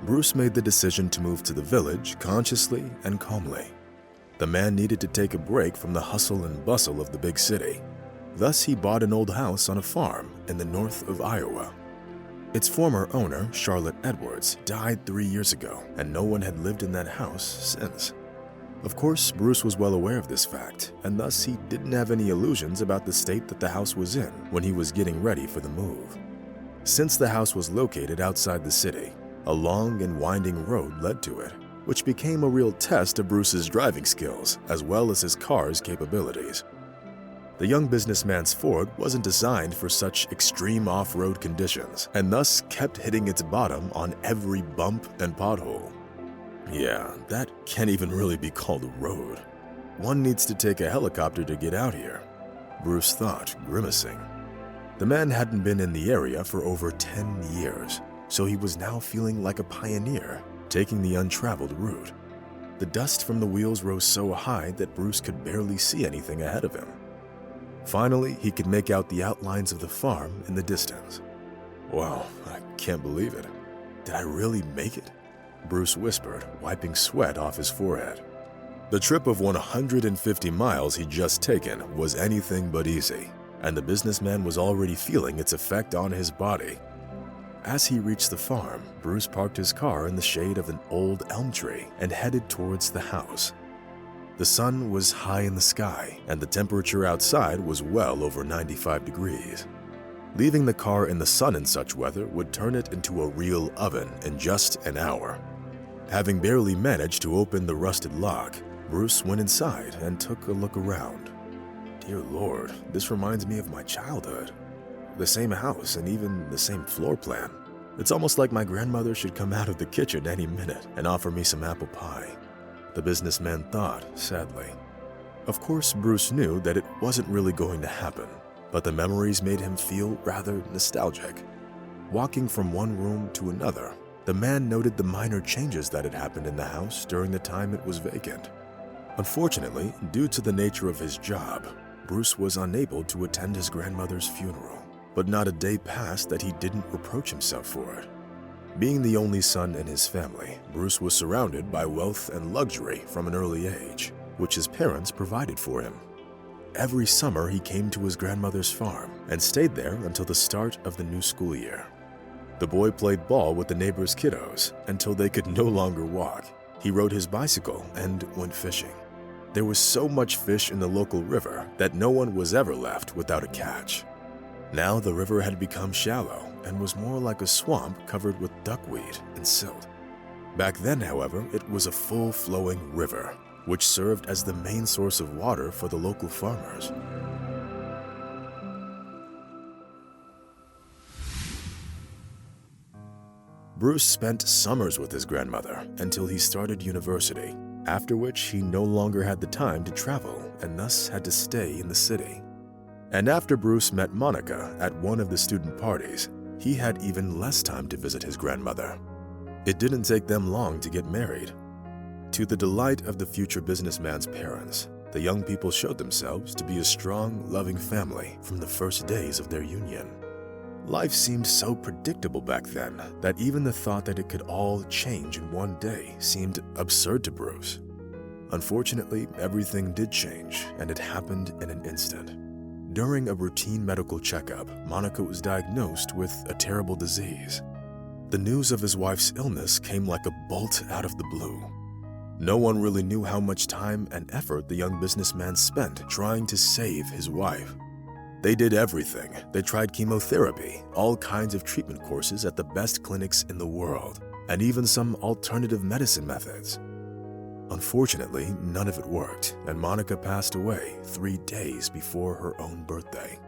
Bruce made the decision to move to the village consciously and calmly. The man needed to take a break from the hustle and bustle of the big city. Thus, he bought an old house on a farm in the north of Iowa. Its former owner, Charlotte Edwards, died 3 years ago, and no one had lived in that house since. Of course, Bruce was well aware of this fact, and thus he didn't have any illusions about the state that the house was in when he was getting ready for the move. Since the house was located outside the city, a long and winding road led to it, which became a real test of Bruce's driving skills as well as his car's capabilities. The young businessman's Ford wasn't designed for such extreme off-road conditions, and thus kept hitting its bottom on every bump and pothole. Yeah, that can't even really be called a road. One needs to take a helicopter to get out here, Bruce thought, grimacing. The man hadn't been in the area for over 10 years, so he was now feeling like a pioneer, taking the untraveled route. The dust from the wheels rose so high that Bruce could barely see anything ahead of him. Finally, he could make out the outlines of the farm in the distance. Wow, I can't believe it. Did I really make it? Bruce whispered, wiping sweat off his forehead. The trip of 150 miles he'd just taken was anything but easy, and the businessman was already feeling its effect on his body. As he reached the farm, Bruce parked his car in the shade of an old elm tree and headed towards the house. The sun was high in the sky, and the temperature outside was well over 95 degrees. Leaving the car in the sun in such weather would turn it into a real oven in just an hour. Having barely managed to open the rusted lock, Bruce went inside and took a look around. Dear Lord, this reminds me of my childhood. The same house and even the same floor plan. It's almost like my grandmother should come out of the kitchen any minute and offer me some apple pie, the businessman thought sadly. Of course, Bruce knew that it wasn't really going to happen, but the memories made him feel rather nostalgic. Walking from one room to another, the man noted the minor changes that had happened in the house during the time it was vacant. Unfortunately, due to the nature of his job, Bruce was unable to attend his grandmother's funeral, but not a day passed that he didn't reproach himself for it. Being the only son in his family, Bruce was surrounded by wealth and luxury from an early age, which his parents provided for him. Every summer he came to his grandmother's farm and stayed there until the start of the new school year. The boy played ball with the neighbors' kiddos until they could no longer walk. He rode his bicycle and went fishing. There was so much fish in the local river that no one was ever left without a catch. Now the river had become shallow and was more like a swamp covered with duckweed and silt. Back then, however, it was a full-flowing river, which served as the main source of water for the local farmers. Bruce spent summers with his grandmother until he started university, after which he no longer had the time to travel and thus had to stay in the city. And after Bruce met Monica at one of the student parties, he had even less time to visit his grandmother. It didn't take them long to get married. To the delight of the future businessman's parents, the young people showed themselves to be a strong, loving family from the first days of their union. Life seemed so predictable back then that even the thought that it could all change in one day seemed absurd to Bruce. Unfortunately, everything did change, and it happened in an instant. During a routine medical checkup, Monica was diagnosed with a terrible disease. The news of his wife's illness came like a bolt out of the blue. No one really knew how much time and effort the young businessman spent trying to save his wife. They did everything. They tried chemotherapy, all kinds of treatment courses at the best clinics in the world, and even some alternative medicine methods. Unfortunately, none of it worked, and Monica passed away 3 days before her own birthday.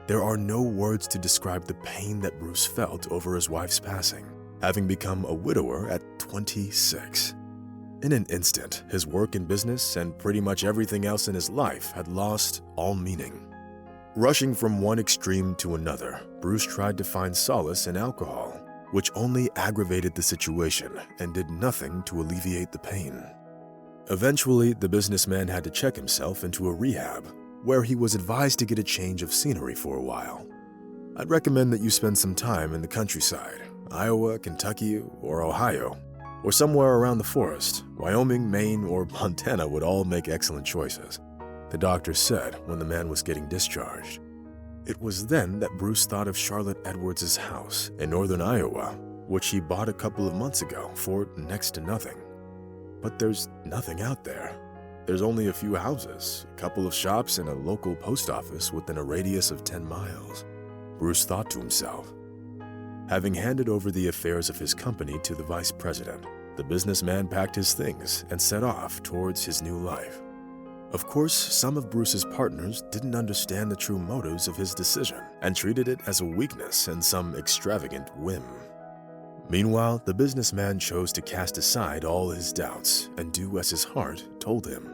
There are no words to describe the pain that Bruce felt over his wife's passing, having become a widower at 26. In an instant, his work and business and pretty much everything else in his life had lost all meaning. Rushing from one extreme to another, Bruce tried to find solace in alcohol, which only aggravated the situation and did nothing to alleviate the pain. Eventually, the businessman had to check himself into a rehab, where he was advised to get a change of scenery for a while. I'd recommend that you spend some time in the countryside. Iowa, Kentucky, or Ohio, or somewhere around the forest. Wyoming, Maine, or Montana would all make excellent choices, the doctor said when the man was getting discharged. It was then that Bruce thought of Charlotte Edwards' house in northern Iowa, which he bought a couple of months ago for next to nothing. But there's nothing out there. There's only a few houses, a couple of shops, and a local post office within a radius of 10 miles, Bruce thought to himself. Having handed over the affairs of his company to the vice president, the businessman packed his things and set off towards his new life. Of course, some of Bruce's partners didn't understand the true motives of his decision and treated it as a weakness and some extravagant whim. Meanwhile, the businessman chose to cast aside all his doubts and do as his heart told him.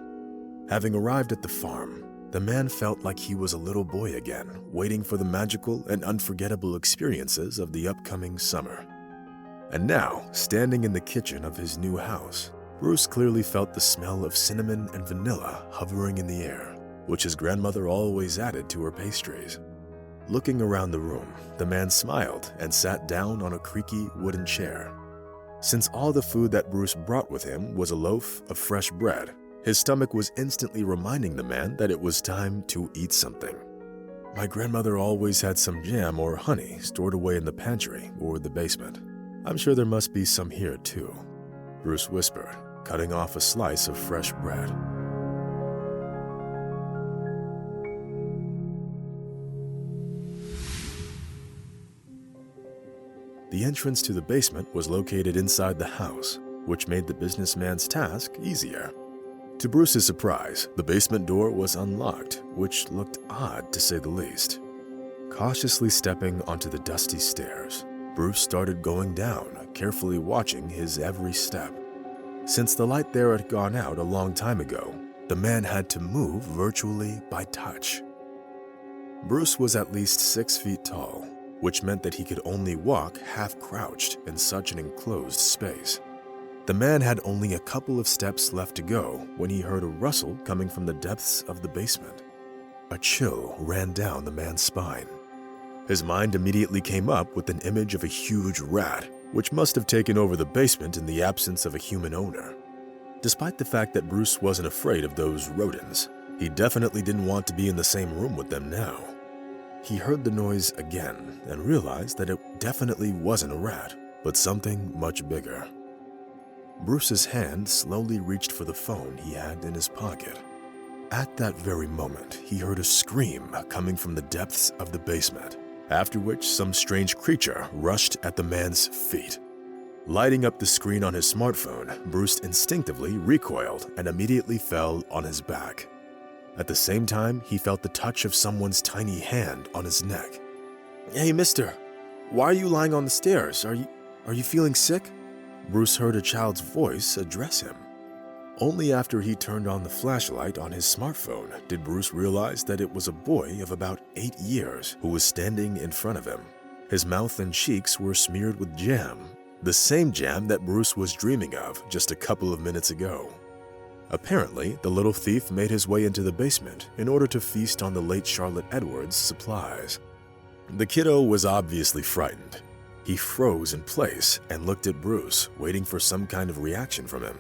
Having arrived at the farm, the man felt like he was a little boy again, waiting for the magical and unforgettable experiences of the upcoming summer. And now, standing in the kitchen of his new house, Bruce clearly felt the smell of cinnamon and vanilla hovering in the air, which his grandmother always added to her pastries. Looking around the room, the man smiled and sat down on a creaky wooden chair. Since all the food that Bruce brought with him was a loaf of fresh bread, his stomach was instantly reminding the man that it was time to eat something. My grandmother always had some jam or honey stored away in the pantry or the basement. I'm sure there must be some here too, Bruce whispered, cutting off a slice of fresh bread. The entrance to the basement was located inside the house, which made the businessman's task easier. To Bruce's surprise, the basement door was unlocked, which looked odd to say the least. Cautiously stepping onto the dusty stairs, Bruce started going down, carefully watching his every step. Since the light there had gone out a long time ago, the man had to move virtually by touch. Bruce was at least 6 feet tall, which meant that he could only walk half-crouched in such an enclosed space. The man had only a couple of steps left to go when he heard a rustle coming from the depths of the basement. A chill ran down the man's spine. His mind immediately came up with an image of a huge rat, which must have taken over the basement in the absence of a human owner. Despite the fact that Bruce wasn't afraid of those rodents, he definitely didn't want to be in the same room with them now. He heard the noise again and realized that it definitely wasn't a rat, but something much bigger. Bruce's hand slowly reached for the phone he had in his pocket. At that very moment, he heard a scream coming from the depths of the basement, after which some strange creature rushed at the man's feet. Lighting up the screen on his smartphone, Bruce instinctively recoiled and immediately fell on his back. At the same time, he felt the touch of someone's tiny hand on his neck. "Hey, mister, why are you lying on the stairs? Are you feeling sick?" Bruce heard a child's voice address him. Only after he turned on the flashlight on his smartphone did Bruce realize that it was a boy of about 8 years who was standing in front of him. His mouth and cheeks were smeared with jam, the same jam that Bruce was dreaming of just a couple of minutes ago. Apparently, the little thief made his way into the basement in order to feast on the late Charlotte Edwards' supplies. The kiddo was obviously frightened. He froze in place and looked at Bruce, waiting for some kind of reaction from him.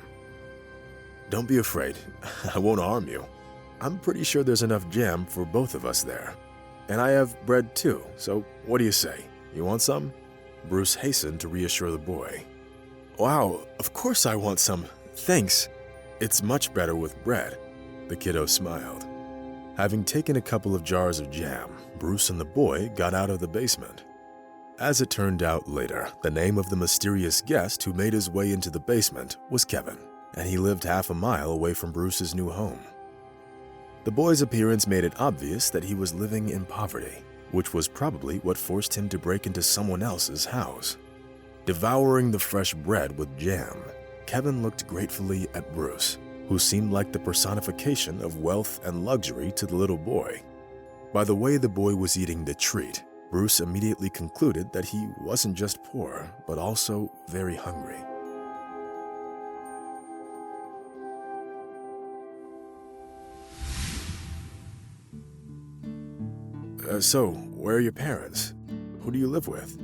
"Don't be afraid. I won't harm you. I'm pretty sure there's enough jam for both of us there. And I have bread too, so what do you say? You want some?" Bruce hastened to reassure the boy. "Wow, of course I want some. Thanks. It's much better with bread." The kiddo smiled. Having taken a couple of jars of jam, Bruce and the boy got out of the basement. As it turned out later, the name of the mysterious guest who made his way into the basement was Kevin, and he lived half a mile away from Bruce's new home. The boy's appearance made it obvious that he was living in poverty, which was probably what forced him to break into someone else's house. Devouring the fresh bread with jam, Kevin looked gratefully at Bruce, who seemed like the personification of wealth and luxury to the little boy. By the way the boy was eating the treat, Bruce immediately concluded that he wasn't just poor, but also very hungry. So, where are your parents? Who do you live with?"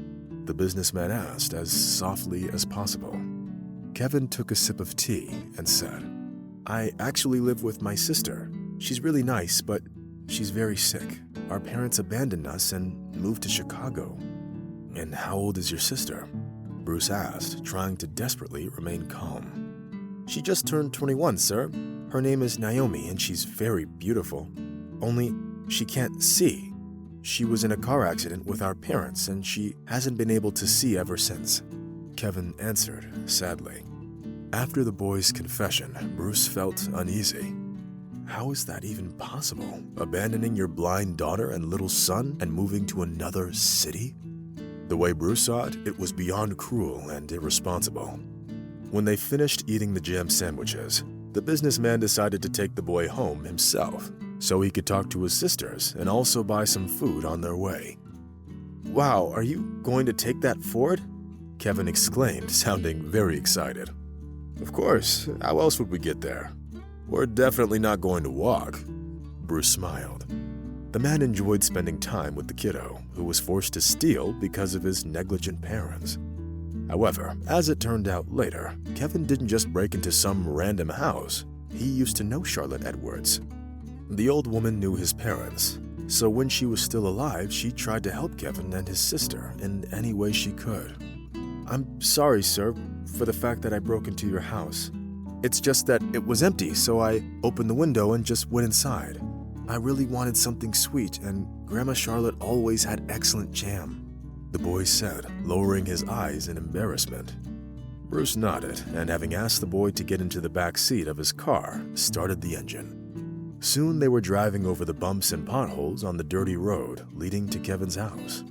the businessman asked as softly as possible. Kevin took a sip of tea and said, "I actually live with my sister. She's really nice, but she's very sick. Our parents abandoned us and moved to Chicago." "And how old is your sister?" Bruce asked, trying to desperately remain calm. "She just turned 21, sir. Her name is Naomi, and she's very beautiful. Only she can't see. She was in a car accident with our parents, and she hasn't been able to see ever since," Kevin answered sadly. After the boy's confession, Bruce felt uneasy. How is that even possible? Abandoning your blind daughter and little son and moving to another city? The way Bruce saw it, it was beyond cruel and irresponsible. When they finished eating the jam sandwiches, the businessman decided to take the boy home himself so he could talk to his sisters and also buy some food on their way. "Wow, are you going to take that Ford?" Kevin exclaimed, sounding very excited. "Of course, how else would we get there? We're definitely not going to walk," Bruce smiled. The man enjoyed spending time with the kiddo, who was forced to steal because of his negligent parents. However, as it turned out later, Kevin didn't just break into some random house. He used to know Charlotte Edwards. The old woman knew his parents, so when she was still alive, she tried to help Kevin and his sister in any way she could. "I'm sorry, sir, for the fact that I broke into your house. It's just that it was empty, so I opened the window and just went inside. I really wanted something sweet, and Grandma Charlotte always had excellent jam," the boy said, lowering his eyes in embarrassment. Bruce nodded, and having asked the boy to get into the back seat of his car, started the engine. Soon they were driving over the bumps and potholes on the dirty road leading to Kevin's house.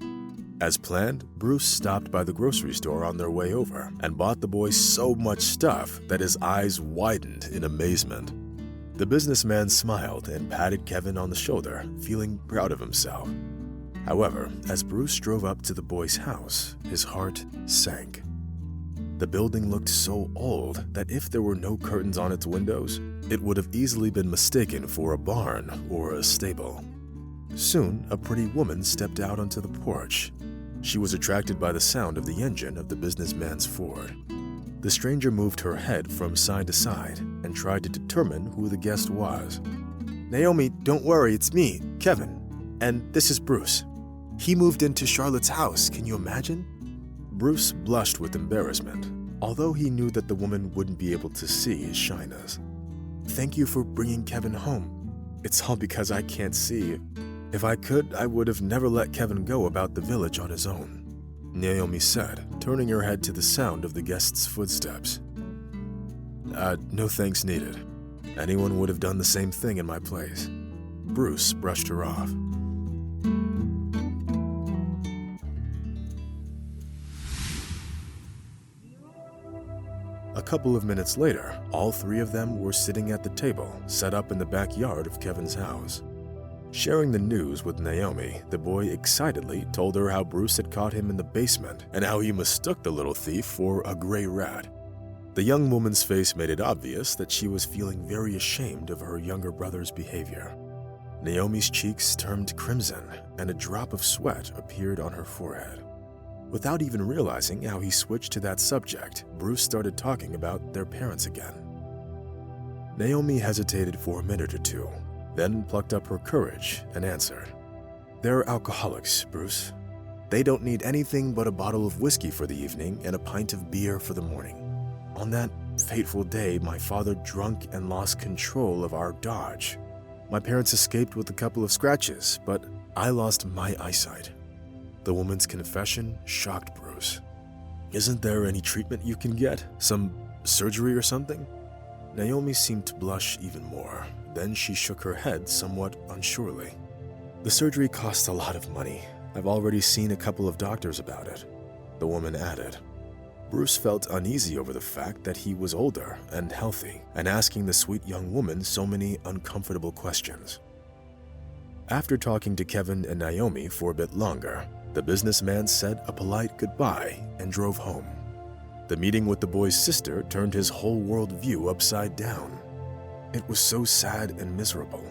As planned, Bruce stopped by the grocery store on their way over and bought the boy so much stuff that his eyes widened in amazement. The businessman smiled and patted Kevin on the shoulder, feeling proud of himself. However, as Bruce drove up to the boy's house, his heart sank. The building looked so old that if there were no curtains on its windows, it would have easily been mistaken for a barn or a stable. Soon, a pretty woman stepped out onto the porch. She was attracted by the sound of the engine of the businessman's Ford. The stranger moved her head from side to side and tried to determine who the guest was. "Naomi, don't worry, it's me, Kevin. And this is Bruce. He moved into Charlotte's house, can you imagine?" Bruce blushed with embarrassment, although he knew that the woman wouldn't be able to see his shyness. "Thank you for bringing Kevin home. It's all because I can't see. If I could, I would have never let Kevin go about the village on his own," Naomi said, turning her head to the sound of the guest's footsteps. No thanks needed. Anyone would have done the same thing in my place." Bruce brushed her off. A couple of minutes later, all three of them were sitting at the table set up in the backyard of Kevin's house. Sharing the news with Naomi, the boy excitedly told her how Bruce had caught him in the basement and how he mistook the little thief for a gray rat. The young woman's face made it obvious that she was feeling very ashamed of her younger brother's behavior. Naomi's cheeks turned crimson, and a drop of sweat appeared on her forehead. Without even realizing how he switched to that subject, Bruce started talking about their parents again. Naomi hesitated for a minute or two, then plucked up her courage and answered, "They're alcoholics, Bruce. They don't need anything but a bottle of whiskey for the evening and a pint of beer for the morning. On that fateful day, my father drunk and lost control of our Dodge. My parents escaped with a couple of scratches, but I lost my eyesight." The woman's confession shocked Bruce. "Isn't there any treatment you can get? Some surgery or something?" Naomi seemed to blush even more. Then she shook her head somewhat unsurely. "The surgery costs a lot of money. I've already seen a couple of doctors about it," the woman added. Bruce felt uneasy over the fact that he was older and healthy and asking the sweet young woman so many uncomfortable questions. After talking to Kevin and Naomi for a bit longer, the businessman said a polite goodbye and drove home. The meeting with the boy's sister turned his whole worldview upside down. It was so sad and miserable.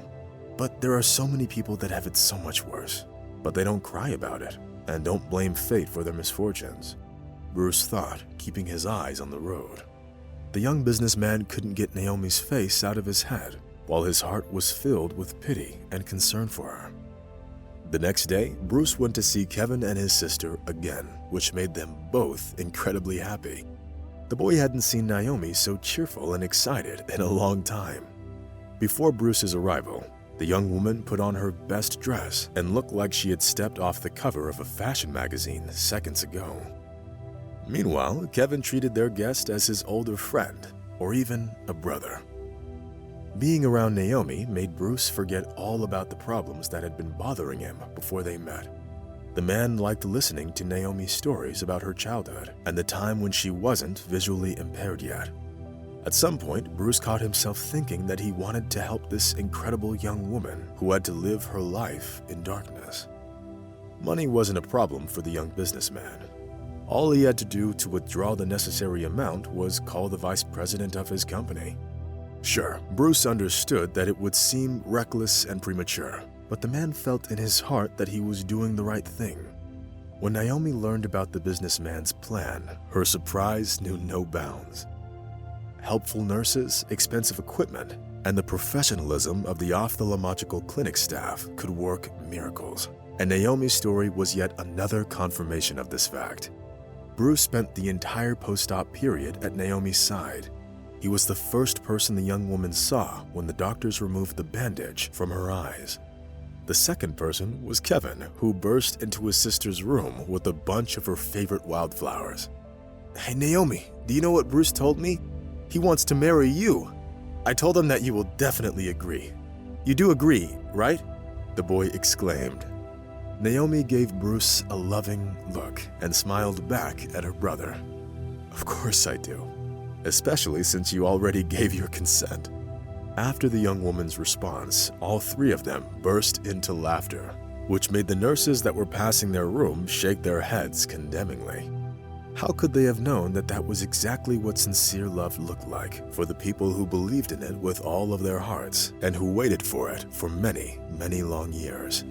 But there are so many people that have it so much worse, but they don't cry about it. and don't blame fate for their misfortunes, Bruce thought, keeping his eyes on the road. The young businessman couldn't get Naomi's face out of his head, while his heart was filled with pity and concern for her. The next day, Bruce went to see Kevin and his sister again, which made them both incredibly happy. The boy hadn't seen Naomi so cheerful and excited in a long time. Before Bruce's arrival, the young woman put on her best dress and looked like she had stepped off the cover of a fashion magazine seconds ago. Meanwhile, Kevin treated their guest as his older friend, or even a brother. Being around Naomi made Bruce forget all about the problems that had been bothering him before they met. The man liked listening to Naomi's stories about her childhood and the time when she wasn't visually impaired yet. At some point, Bruce caught himself thinking that he wanted to help this incredible young woman who had to live her life in darkness. Money wasn't a problem for the young businessman. All he had to do to withdraw the necessary amount was call the vice president of his company. Sure, Bruce understood that it would seem reckless and premature, but the man felt in his heart that he was doing the right thing. When Naomi learned about the businessman's plan, her surprise knew no bounds. Helpful nurses, expensive equipment, and the professionalism of the ophthalmological clinic staff could work miracles, and Naomi's story was yet another confirmation of this fact. Bruce spent the entire post-op period at Naomi's side. He was the first person the young woman saw when the doctors removed the bandage from her eyes. The second person was Kevin, who burst into his sister's room with a bunch of her favorite wildflowers. "Hey Naomi, do you know what Bruce told me? He wants to marry you. I told him that you will definitely agree. You do agree, right?" the boy exclaimed. Naomi gave Bruce a loving look and smiled back at her brother. "Of course I do. Especially since you already gave your consent." After the young woman's response, all three of them burst into laughter, which made the nurses that were passing their room shake their heads condemningly. How could they have known that that was exactly what sincere love looked like for the people who believed in it with all of their hearts and who waited for it for many, many long years?